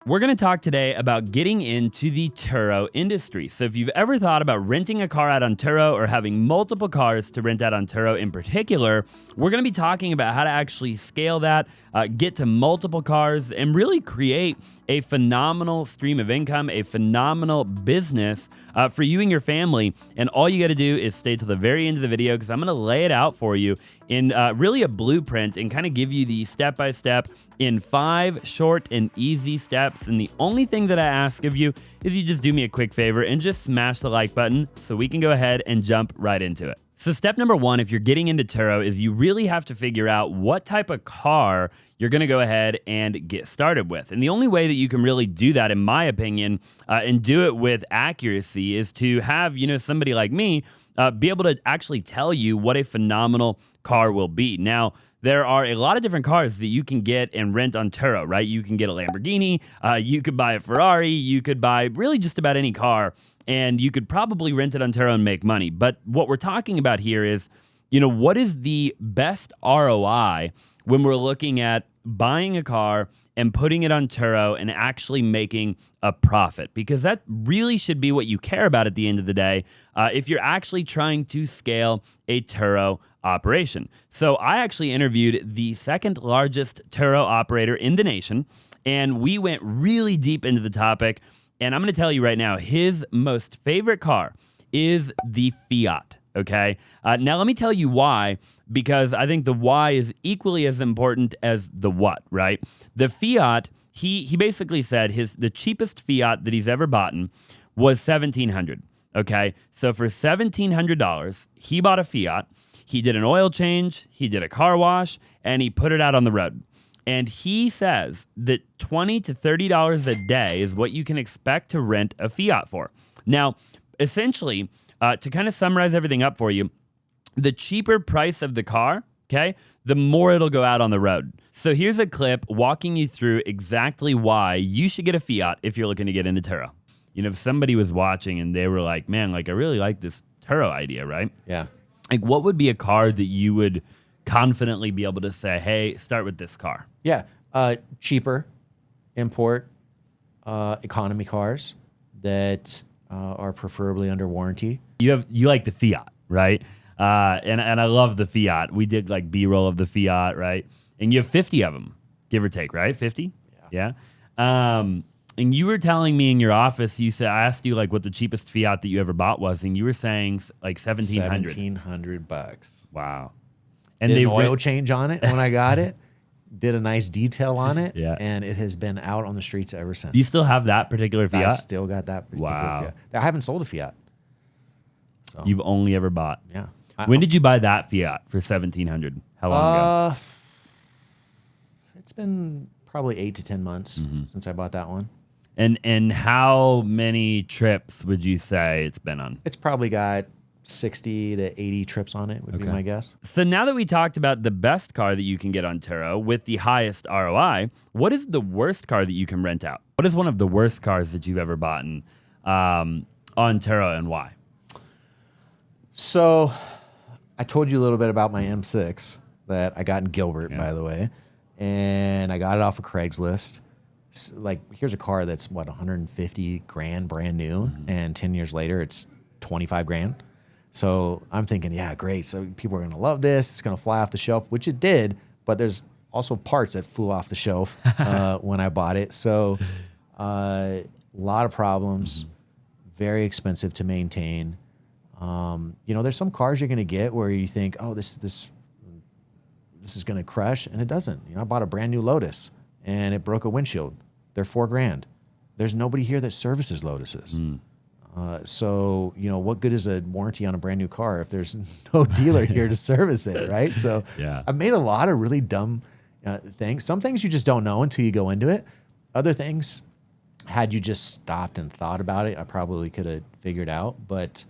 We're going to talk today about getting into the Turo industry. So if you've ever thought about renting a car out on Turo or having multiple cars to rent out on Turo in particular, we're going to be talking about how to actually scale that, get to multiple cars, and really create a phenomenal stream of income, a phenomenal business for you and your family. And all you got to do is stay to the very end of the video because I'm going to lay it out for you in really a blueprint and kind of give you the step-by-step in 5 short and easy steps. And the only thing that I ask of you is you just do me a quick favor and just smash the like button so we can go ahead and jump right into it. So step number 1, if you're getting into Turo, is you really have to figure out what type of car you're going to go ahead and get started with. And the only way that you can really do that, in my opinion, and do it with accuracy is to have, somebody like me be able to actually tell you what a phenomenal car will be. Now, there are a lot of different cars that you can get and rent on Turo, right? You can get a Lamborghini, you could buy a Ferrari, you could buy really just about any car, and you could probably rent it on Turo and make money. But what we're talking about here is, what is the best ROI when we're looking at buying a car and putting it on Turo and actually making a profit? Because that really should be what you care about at the end of the day if you're actually trying to scale a Turo operation. So I actually interviewed the second largest Turo operator in the nation, and we went really deep into the topic. And I'm going to tell you right now, his most favorite car is the Fiat. Okay. Now let me tell you why, because I think the why is equally as important as the what, right? The Fiat, he basically said the cheapest Fiat that he's ever bought was $1,700. Okay. So for $1,700, he bought a Fiat. He did an oil change, he did a car wash, and he put it out on the road. And he says that $20 to $30 a day is what you can expect to rent a Fiat for. Now, essentially, to kind of summarize everything up for you, the cheaper price of the car, okay, the more it'll go out on the road. So here's a clip walking you through exactly why you should get a Fiat if you're looking to get into Turo. If somebody was watching and they were like, man, I really like this Turo idea, right? Yeah. What would be a car that you would confidently be able to say, hey, start with this car? Yeah. Cheaper, import, economy cars that are preferably under warranty. You like the Fiat, right? And I love the Fiat. We did B-roll of the Fiat, right? And you have 50 of them, give or take, right? 50? Yeah. And you were telling me in your office, I asked you what the cheapest Fiat that you ever bought was, and you were saying $1,700. $1,700. Wow. And did an oil change on it when I got it. Did a nice detail on it. Yeah. And it has been out on the streets ever since. Do you still have that particular Fiat? I still got that particular Fiat. I haven't sold a Fiat. So. You've only ever bought? Yeah. When did you buy that Fiat for $1,700? How long ago? It's been probably 8 to 10 months since I bought that one. And how many trips would you say it's been on? It's probably got 60 to 80 trips on it would be my guess. So now that we talked about the best car that you can get on Turo with the highest ROI, what is the worst car that you can rent out? What is one of the worst cars that you've ever bought on Turo, and why? So I told you a little bit about my M6 that I got in Gilbert, by the way, and I got it off of Craigslist. Here's a car that's $150,000 brand new, and 10 years later it's $25,000. So I'm thinking, yeah, great. So people are going to love this. It's going to fly off the shelf, which it did. But there's also parts that flew off the shelf when I bought it. So a lot of problems, very expensive to maintain. There's some cars you're going to get where you think, oh, this is going to crush, and it doesn't. I bought a brand new Lotus, and it broke a windshield. They're $4,000. There's nobody here that services Lotuses. So, what good is a warranty on a brand new car if there's no dealer here to service it, right? So I've made a lot of really dumb things. Some things you just don't know until you go into it. Other things, had you just stopped and thought about it, I probably could have figured out. But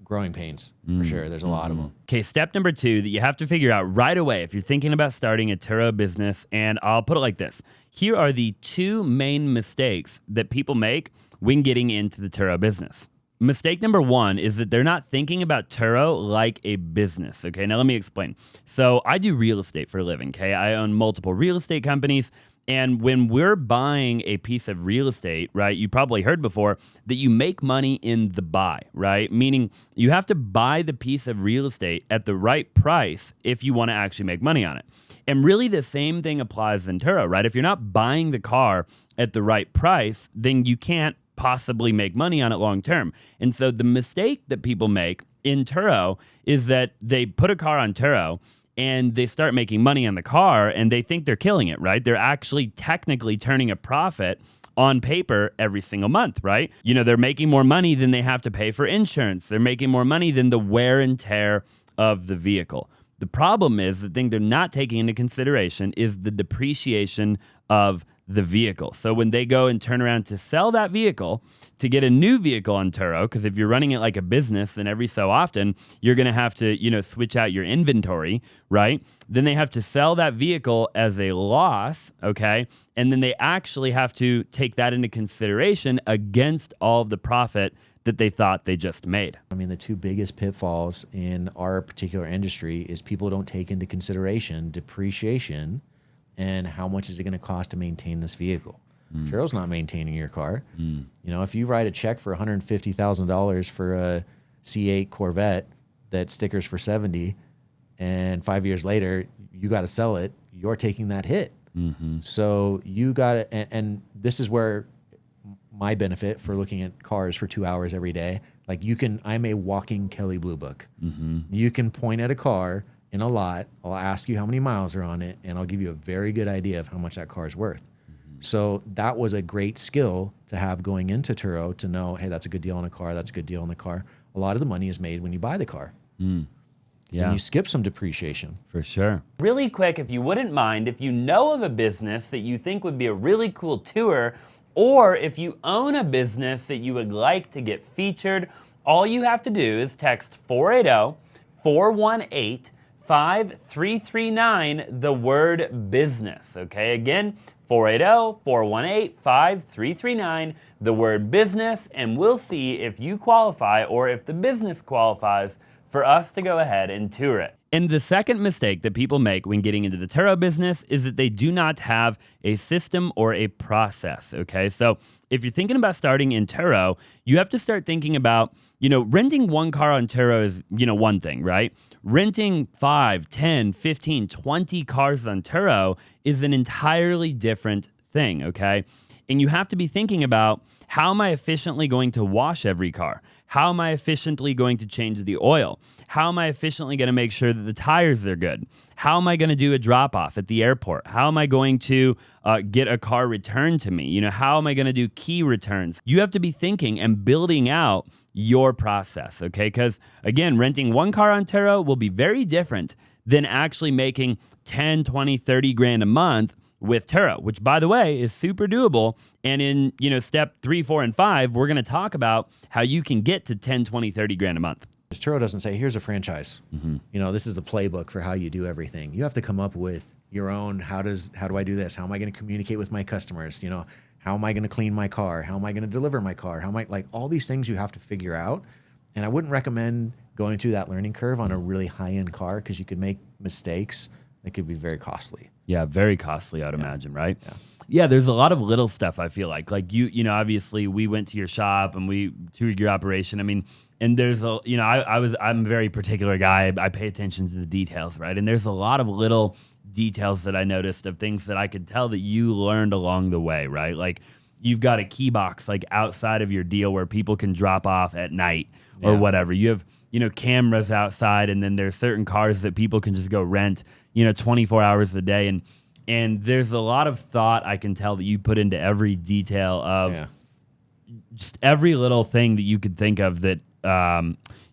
growing pains, for sure. There's a lot of them. Okay, step number 2 that you have to figure out right away if you're thinking about starting a Turo business, and I'll put it like this. Here are the 2 main mistakes that people make when getting into the Turo business. Mistake number 1 is that they're not thinking about Turo like a business. Okay, now let me explain. So I do real estate for a living, okay? I own multiple real estate companies, And when we're buying a piece of real estate, right, you probably heard before that you make money in the buy, right? Meaning you have to buy the piece of real estate at the right price if you want to actually make money on it. And really the same thing applies in Turo, right? If you're not buying the car at the right price, then you can't possibly make money on it long term. And so the mistake that people make in Turo is that they put a car on Turo and they start making money on the car and they think they're killing it, right? They're actually technically turning a profit on paper every single month, right? You know, they're making more money than they have to pay for insurance. They're making more money than the wear and tear of the vehicle. The problem is the thing they're not taking into consideration is the depreciation of the vehicle. So when they go and turn around to sell that vehicle to get a new vehicle on Turo, because if you're running it like a business, then every so often you're going to have to, you know, switch out your inventory, right? Then they have to sell that vehicle as a loss, okay? And then they actually have to take that into consideration against all of the profit that they thought they just made. I mean, the two biggest pitfalls in our particular industry is people don't take into consideration depreciation and how much is it going to cost to maintain this vehicle. Turo's not maintaining your car. You know, if you write a check for $150,000 for a C8 Corvette that stickers for 70, and 5 years later you got to sell it, you're taking that hit. So you got to, and this is where my benefit for looking at cars for 2 hours every day, like I'm a walking Kelley Blue Book. You can point at a car in a lot, I'll ask you how many miles are on it, and I'll give you a very good idea of how much that car is worth. So that was a great skill to have going into Turo, to know, hey, that's a good deal on a car, that's a good deal on the car. A lot of the money is made when you buy the car. And you skip some depreciation. For sure. Really quick, if you wouldn't mind, if you know of a business that you think would be a really cool tour, or if you own a business that you would like to get featured, all you have to do is text 480-418-5339, the word business, okay? Again, 480-418-5339, the word business, and we'll see if you qualify or if the business qualifies for us to go ahead and tour it. And the second mistake that people make when getting into the Turo business is that they do not have a system or a process, okay? So if you're thinking about starting in Turo, you have to start thinking about, you know, renting one car on Turo is, you know, one thing, right? Renting 5, 10, 15, 20 cars on Turo is an entirely different thing, okay? And you have to be thinking about, how am I efficiently going to wash every car? How am I efficiently going to change the oil? How am I efficiently going to make sure that the tires are good? How am I going to do a drop-off at the airport? How am I going to get a car returned to me? You know, how am I going to do key returns? You have to be thinking and building out your process, okay? Because, again, renting one car on Turo will be very different than actually making 10, 20, 30 grand a month with Turo, which, by the way, is super doable. And in, you know, step 3, 4, and 5, we're going to talk about how you can get to 10, 20, 30 grand a month. Turo doesn't say, here's a franchise. You know, this is the playbook for how you do everything. You have to come up with your own, how do I do this? How am I going to communicate with my customers? You know, how am I going to clean my car? How am I going to deliver my car? How am I, like, all these things you have to figure out. And I wouldn't recommend going through that learning curve on a really high-end car, because you could make mistakes that could be very costly. Yeah, very costly, I'd imagine, right? Yeah, there's a lot of little stuff, I feel like. Like, you know, obviously we went to your shop and we toured your operation. I mean, and there's a, you know, I'm a very particular guy. I pay attention to the details, right? And there's a lot of little details that I noticed of things that I could tell that you learned along the way, right? Like, you've got a key box like outside of your deal where people can drop off at night or whatever. You have, you know, cameras outside, and then there's certain cars that people can just go rent, you know, 24 hours a day. And there's a lot of thought I can tell that you put into every detail of just every little thing that you could think of that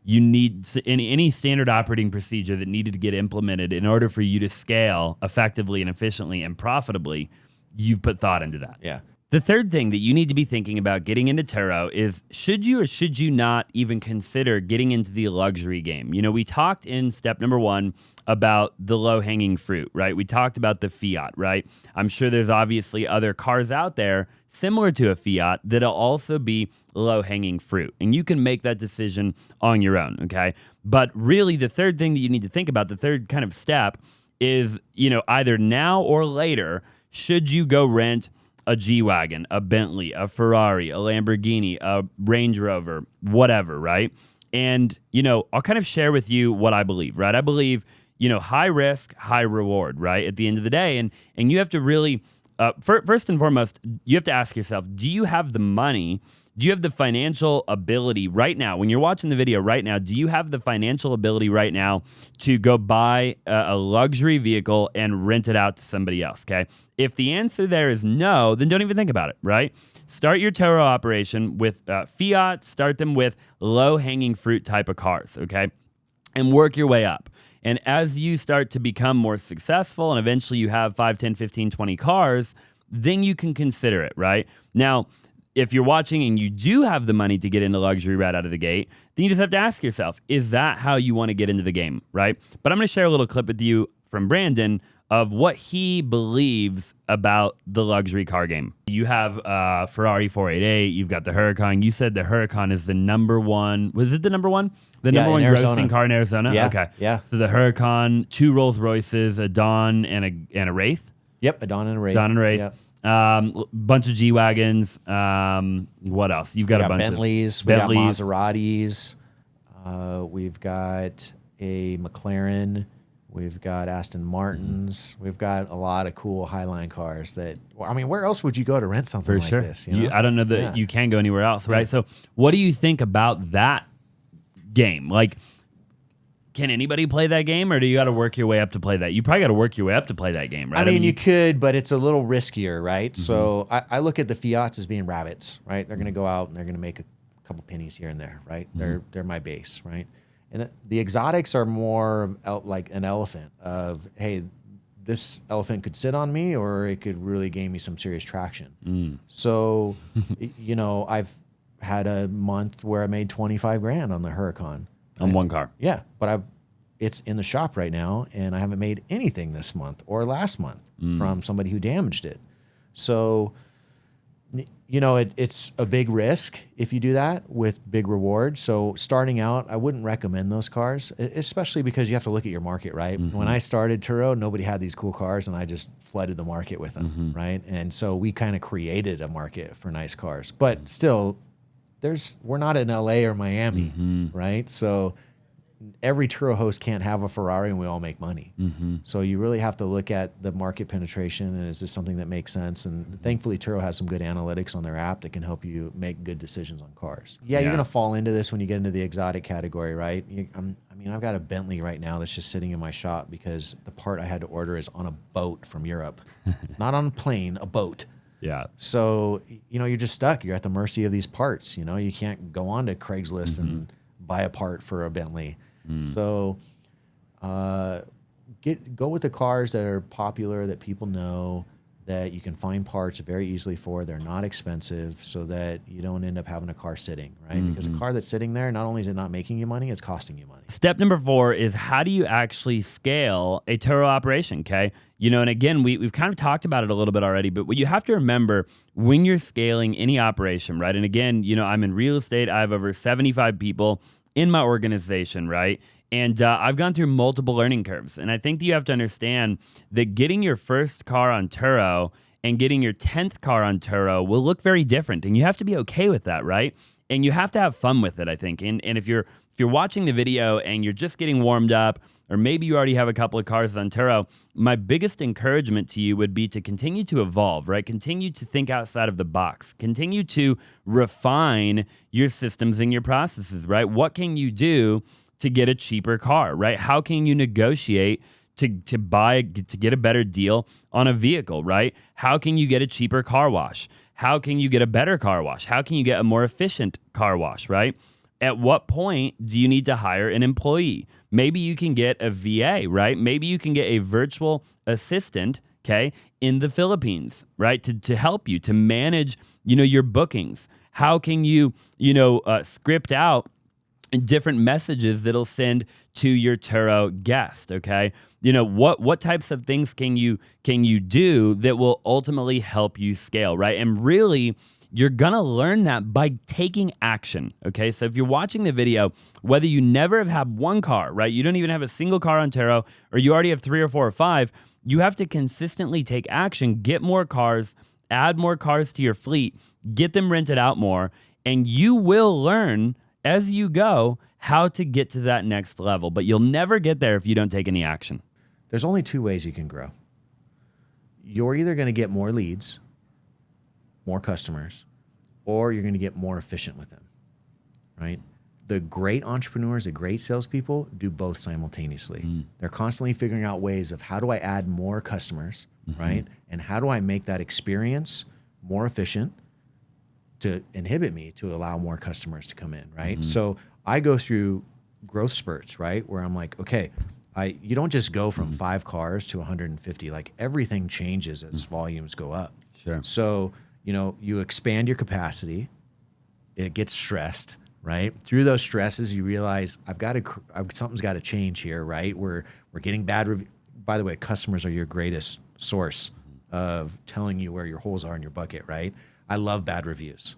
you need, any standard operating procedure that needed to get implemented in order for you to scale effectively and efficiently and profitably. You've put thought into that. Yeah. The third thing that you need to be thinking about getting into Turo is, should you or should you not even consider getting into the luxury game? You know, we talked in step number 1 about the low-hanging fruit, right? We talked about the Fiat, right? I'm sure there's obviously other cars out there similar to a Fiat that'll also be low-hanging fruit, and you can make that decision on your own, okay? But really, the third thing that you need to think about, the third kind of step, is, you know, either now or later, should you go rent a G-Wagon, a Bentley, a Ferrari, a Lamborghini, a Range Rover, whatever, right? And, I'll kind of share with you what I believe, right? I believe, high risk, high reward, right? At the end of the day. And you have to really, first and foremost, you have to ask yourself, do you have the money? Do you have the financial ability right now? When you're watching the video right now, do you have the financial ability right now to go buy a luxury vehicle and rent it out to somebody else, okay? If the answer there is no, then don't even think about it, right? Start your Turo operation with Fiat. Start them with low-hanging fruit type of cars, okay? And work your way up. And as you start to become more successful and eventually you have 5, 10, 15, 20 cars, then you can consider it, right? Now, if you're watching and you do have the money to get into luxury right out of the gate, then you just have to ask yourself, is that how you want to get into the game, right? But I'm going to share a little clip with you from Brandon of what he believes about the luxury car game. You have Ferrari 488, you've got the Huracan. You said the Huracan is the number one. Was it the number one? The number one grossing car in Arizona? Yeah, okay. Yeah. So the Huracan, 2 Rolls Royces, a Dawn, and a Wraith? Yep, a Dawn and a Wraith. Dawn and Wraith. Yep. Bunch of G-Wagons. What else? You've got a bunch Bentleys, of we got Maseratis. We've got a McLaren. We've got Aston Martins. We've got a lot of cool Highline cars that, where else would you go to rent something like this? I don't know that you can go anywhere else, right? So what do you think about that game? Like, can anybody play that game, or do you got to work your way up to play that? You probably got to work your way up to play that game, right? You could, but it's a little riskier, right? Mm-hmm. So I look at the Fiats as being rabbits, right? They're going to go out and they're going to make a couple pennies here and there, right? Mm-hmm. They're my base, right? And the exotics are more like an elephant of, hey, this elephant could sit on me, or it could really gain me some serious traction. Mm. So, I've had a month where I made 25 grand on the Huracan. On one car. Yeah, but it's in the shop right now, and I haven't made anything this month or last month from somebody who damaged it. So, it's a big risk if you do that with big rewards. So starting out, I wouldn't recommend those cars, especially because you have to look at your market, right? Mm-hmm. When I started Turo, nobody had these cool cars, and I just flooded the market with them, right? And so we kind of created a market for nice cars. But still, we're not in LA or Miami, right? So every Turo host can't have a Ferrari and we all make money. Mm-hmm. So you really have to look at the market penetration, and is this something that makes sense? And thankfully Turo has some good analytics on their app that can help you make good decisions on cars. Yeah. You're going to fall into this when you get into the exotic category, right? I've got a Bentley right now that's just sitting in my shop because the part I had to order is on a boat from Europe. Not on a plane, a boat. Yeah. So, you're just stuck. You're at the mercy of these parts. You can't go on to Craigslist and buy a part for a Bentley. So go with the cars that are popular, that people know, that you can find parts very easily for. They're not expensive, so that you don't end up having a car sitting, right? Because a car that's sitting there, not only is it not making you money, it's costing you money. Step number 4 is, how do you actually scale a Turo operation, okay? And again, we've kind of talked about it a little bit already, but what you have to remember when you're scaling any operation, right? And again, I'm in real estate. I have over 75 people in my organization, right? And I've gone through multiple learning curves. And I think that you have to understand that getting your first car on Turo and getting your 10th car on Turo will look very different. And you have to be okay with that, right? And you have to have fun with it, I think. And if you're watching the video and you're just getting warmed up, or maybe you already have a couple of cars on Turo, my biggest encouragement to you would be to continue to evolve, right? Continue to think outside of the box. Continue to refine your systems and your processes, right? What can you do to get a cheaper car, right? How can you negotiate to get a better deal on a vehicle, right? How can you get a cheaper car wash? How can you get a better car wash? How can you get a more efficient car wash, right? At what point do you need to hire an employee? Maybe you can get a VA, right? Maybe you can get a virtual assistant, okay, in the Philippines, right, to help you, to manage, your bookings. How can you, script out different messages that'll send to your Turo guest, okay? What types of things can you do that will ultimately help you scale, right? And really, you're gonna learn that by taking action, okay? So if you're watching the video, whether you never have had one car, right? You don't even have a single car on Turo, or you already have 3 or 4 or 5, You have to consistently take action, get more cars, add more cars to your fleet, get them rented out more, and you will learn as you go how to get to that next level. But you'll never get there if you don't take any action. There's only two ways you can grow. You're either going to get more leads, more customers, or you're going to get more efficient with them, right? The great entrepreneurs, the great salespeople do both simultaneously. They're constantly figuring out ways of how do I add more customers, right? And how do I make that experience more efficient to inhibit me to allow more customers to come in, right? So I go through growth spurts, right? Where I'm like, okay, you don't just go from 5 cars to 150. Like everything changes as volumes go up. Sure. So, you expand your capacity, it gets stressed, right? Through those stresses, you realize something's got to change here, right? We're getting bad reviews. By the way, customers are your greatest source of telling you where your holes are in your bucket, right? I love bad reviews.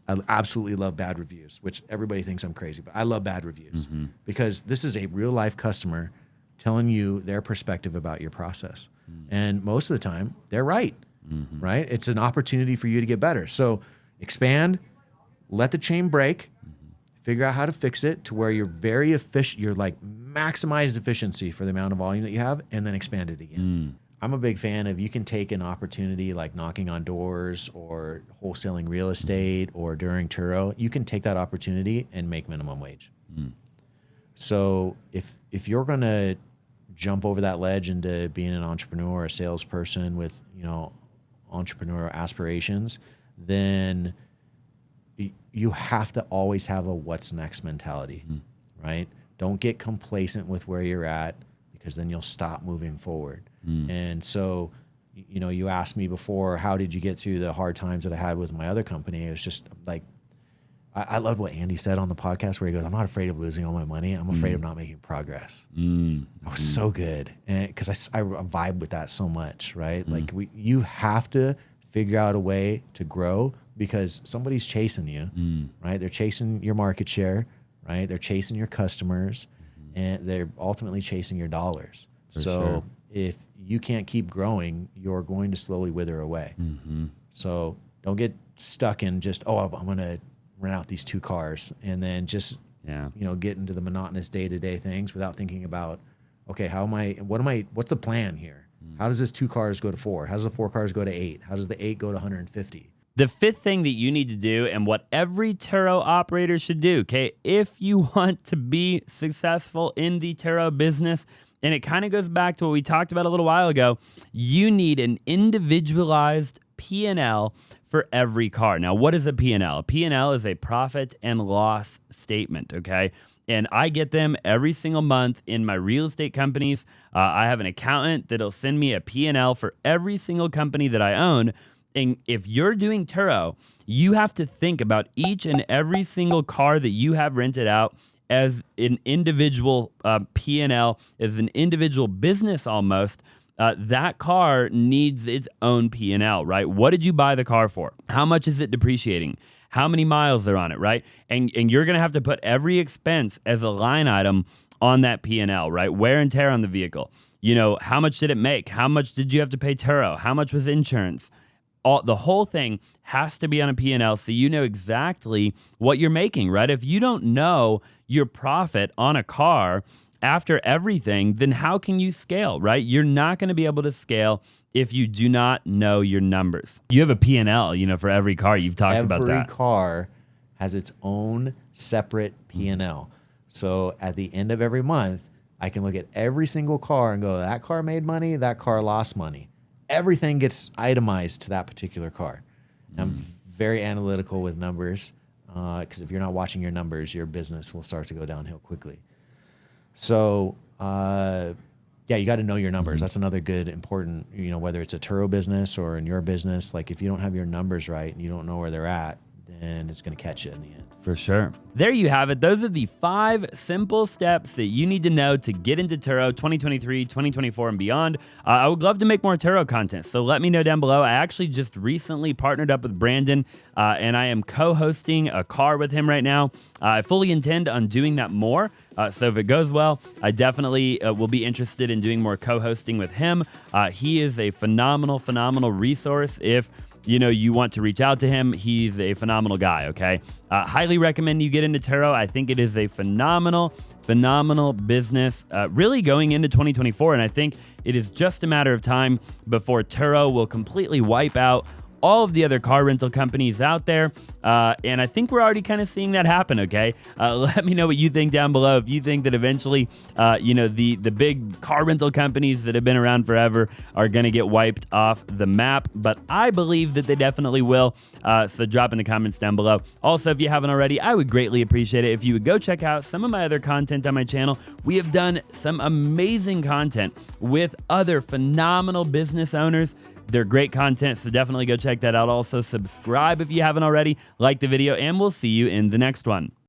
I absolutely love bad reviews, which everybody thinks I'm crazy, but I love bad reviews because this is a real life customer telling you their perspective about your process. And most of the time, they're right, right? It's an opportunity for you to get better. So expand, let the chain break, figure out how to fix it to where you're very efficient, you're like maximized efficiency for the amount of volume that you have, and then expand it again. I'm a big fan of you can take an opportunity like knocking on doors or wholesaling real estate or during Turo, you can take that opportunity and make minimum wage. So if you're going to jump over that ledge into being an entrepreneur or a salesperson with, entrepreneurial aspirations, then you have to always have a what's next mentality, right? Don't get complacent with where you're at because then you'll stop moving forward. And so, you asked me before, how did you get through the hard times that I had with my other company? It was just like, I love what Andy said on the podcast where he goes, I'm not afraid of losing all my money. I'm afraid of not making progress. That was so good. And because I vibe with that so much, right? Like you have to figure out a way to grow because somebody's chasing you, right? They're chasing your market share, right? They're chasing your customers and they're ultimately chasing your dollars. So if you can't keep growing, you're going to slowly wither away. So don't get stuck in just, I'm going to rent out these 2 cars and then just, get into the monotonous day-to-day things without thinking about, okay, what's the plan here? How does this 2 cars go to 4? How does the 4 cars go to 8? How does the 8 go to 150? The fifth thing that you need to do, and what every Turo operator should do, okay, if you want to be successful in the Turo business, and it kind of goes back to what we talked about a little while ago, you need an individualized P&L for every car. Now, what is a P&L? A P&L is a profit and loss statement, okay? And I get them every single month in my real estate companies. I have an accountant that'll send me a P&L for every single company that I own. And if you're doing Turo, you have to think about each and every single car that you have rented out as an individual P&L, as an individual business almost. That car needs its own P&L, right? What did you buy the car for? How much is it depreciating? How many miles are on it, right? And you're going to have to put every expense as a line item on that P&L, right? Wear and tear on the vehicle. How much did it make? How much did you have to pay Turo? How much was insurance? The whole thing has to be on a P&L so you know exactly what you're making, right? If you don't know your profit on a car after everything, then how can you scale, right? You're not going to be able to scale if you do not know your numbers. You have a P&L, for every car. You've talked about that. Every car has its own separate P&L. So at the end of every month, I can look at every single car and go, that car made money, that car lost money. Everything gets itemized to that particular car. I'm very analytical with numbers because if you're not watching your numbers, your business will start to go downhill quickly. So, you got to know your numbers. That's another good, important, whether it's a Turo business or in your business, like if you don't have your numbers right and you don't know where they're at, then and it's going to catch you in the end. For sure. There you have it. Those are the 5 simple steps that you need to know to get into Turo 2023, 2024, and beyond. I would love to make more Turo content, so let me know down below. I actually just recently partnered up with Brandon, and I am co-hosting a car with him right now. I fully intend on doing that more. So if it goes well, I definitely will be interested in doing more co-hosting with him. He is a phenomenal resource. If you want to reach out to him, he's a phenomenal guy, okay? Highly recommend you get into Turo. I think it is a phenomenal business, really going into 2024, and I think it is just a matter of time before Turo will completely wipe out all of the other car rental companies out there, and I think we're already kind of seeing that happen, okay? Let me know what you think down below. If you think that eventually, the big car rental companies that have been around forever are going to get wiped off the map, but I believe that they definitely will, so drop in the comments down below. Also, if you haven't already, I would greatly appreciate it if you would go check out some of my other content on my channel. We have done some amazing content with other phenomenal business owners. They're great content, so definitely go check that out. Also, subscribe if you haven't already, like the video, and we'll see you in the next one.